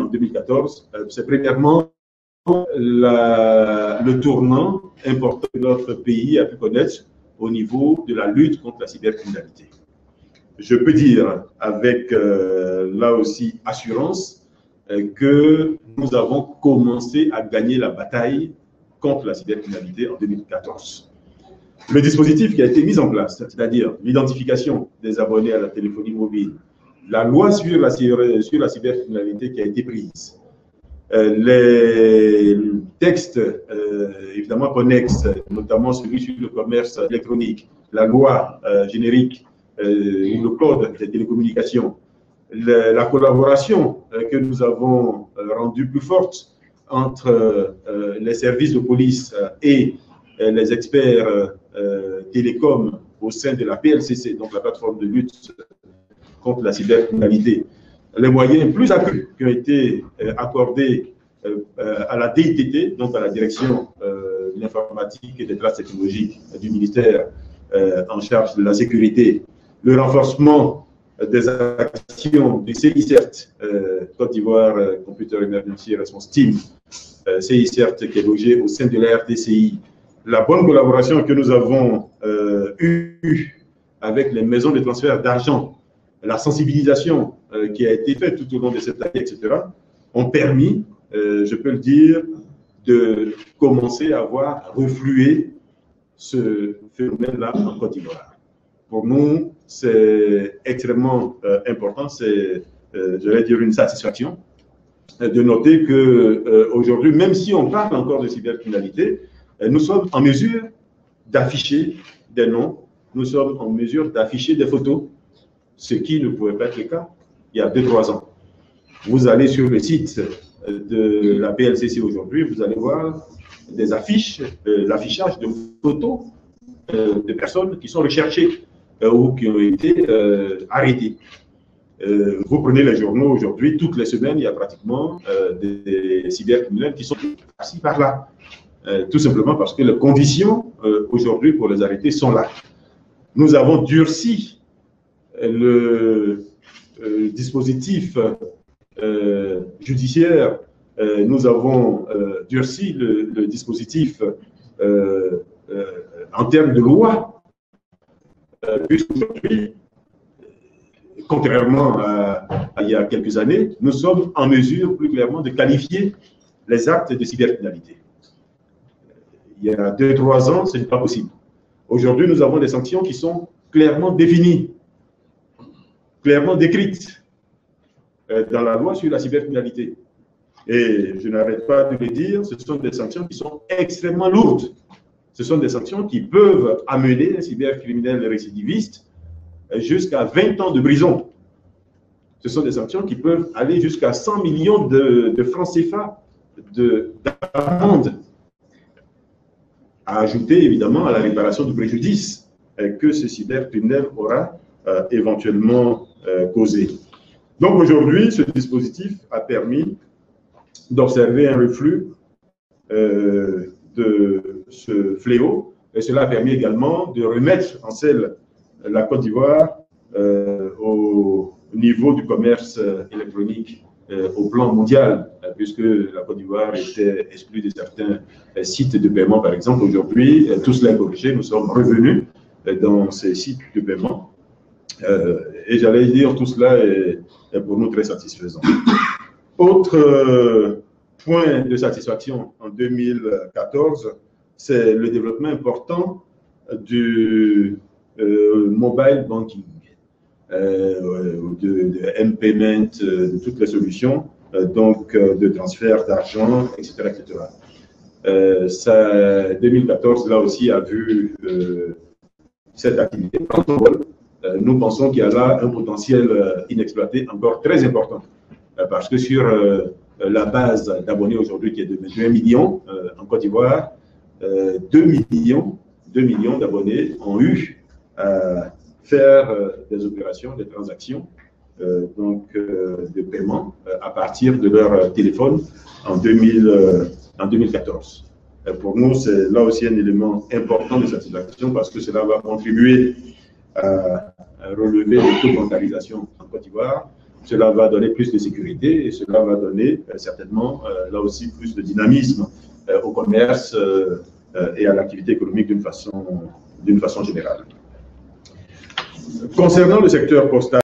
en 2014, c'est premièrement le tournant important que notre pays a pu connaître au niveau de la lutte contre la cybercriminalité. Je peux dire avec là aussi assurance que nous avons commencé à gagner la bataille contre la cybercriminalité en 2014. Le dispositif qui a été mis en place, c'est-à-dire l'identification des abonnés à la téléphonie mobile, la loi sur la cybercriminalité qui a été prise, les textes évidemment connexes, notamment celui sur le commerce électronique, la loi générique ou le code des télécommunications, la collaboration que nous avons rendue plus forte entre les services de police et les experts télécoms au sein de la PLCC, donc la plateforme de lutte contre la cybercriminalité, les moyens plus accrus qui ont été accordés à la DITT, donc à la direction de l'informatique et des traces technologiques du ministère en charge de la sécurité, le renforcement des actions du CICERT, Côte d'Ivoire Computer Emergency Response Team, CICERT qui est logé au sein de la RTCI, la bonne collaboration que nous avons eue avec les maisons de transfert d'argent, la sensibilisation qui a été faite tout au long de cette année, etc., ont permis, je peux le dire, de commencer à voir refluer ce phénomène-là en Côte d'Ivoire. Pour nous, c'est extrêmement important, c'est, je vais dire, une satisfaction de noter qu'aujourd'hui, même si on parle encore de cybercriminalité, nous sommes en mesure d'afficher des noms, nous sommes en mesure d'afficher des photos, ce qui ne pouvait pas être le cas il y a 2-3 ans. Vous allez sur le site de la PLCC aujourd'hui, vous allez voir des affiches, l'affichage de photos de personnes qui sont recherchées ou qui ont été arrêtées. Vous prenez les journaux aujourd'hui, toutes les semaines, il y a pratiquement des cybercriminels qui sont par-ci, par-là. Tout simplement parce que les conditions aujourd'hui pour les arrêter sont là. Nous avons durci le dispositif judiciaire, nous avons durci le dispositif en termes de loi, puisqu'aujourd'hui, contrairement à il y a quelques années, nous sommes en mesure plus clairement de qualifier les actes de cybercriminalité. Il y a 2-3 ans, ce n'est pas possible. Aujourd'hui, nous avons des sanctions qui sont clairement définies, clairement décrites dans la loi sur la cybercriminalité. Et je n'arrête pas de le dire, ce sont des sanctions qui sont extrêmement lourdes. Ce sont des sanctions qui peuvent amener un cybercriminel récidiviste jusqu'à 20 ans de prison. Ce sont des sanctions qui peuvent aller jusqu'à 100 millions de francs CFA d'amende, à ajouter évidemment à la réparation du préjudice que ce cybercriminel aura éventuellement causé. Donc aujourd'hui, ce dispositif a permis d'observer un reflux de ce fléau, et cela a permis également de remettre en selle la Côte d'Ivoire au niveau du commerce électronique au plan mondial, puisque la Côte d'Ivoire était exclue de certains sites de paiement, par exemple. Aujourd'hui, tout cela est corrigé, nous sommes revenus dans ces sites de paiement. Et j'allais dire, tout cela est pour nous très satisfaisant. Autre point de satisfaction en 2014, c'est le développement important du mobile banking, de M-Payment, de toutes les solutions, donc de transfert d'argent, etc. etc. 2014, là aussi, a vu cette activité prendre son vol. Nous pensons qu'il y a là un potentiel inexploité encore très important, parce que sur la base d'abonnés aujourd'hui qui est de 21 millions en Côte d'Ivoire, 2 millions d'abonnés ont eu à faire des opérations, des transactions de paiement à partir de leur téléphone en 2014. Pour nous, c'est là aussi un élément important de satisfaction parce que cela va contribuer à relever le taux de bancarisation en Côte d'Ivoire Cela va donner plus de sécurité et cela va donner certainement, là aussi, plus de dynamisme au commerce et à l'activité économique d'une façon générale. Concernant le secteur postal,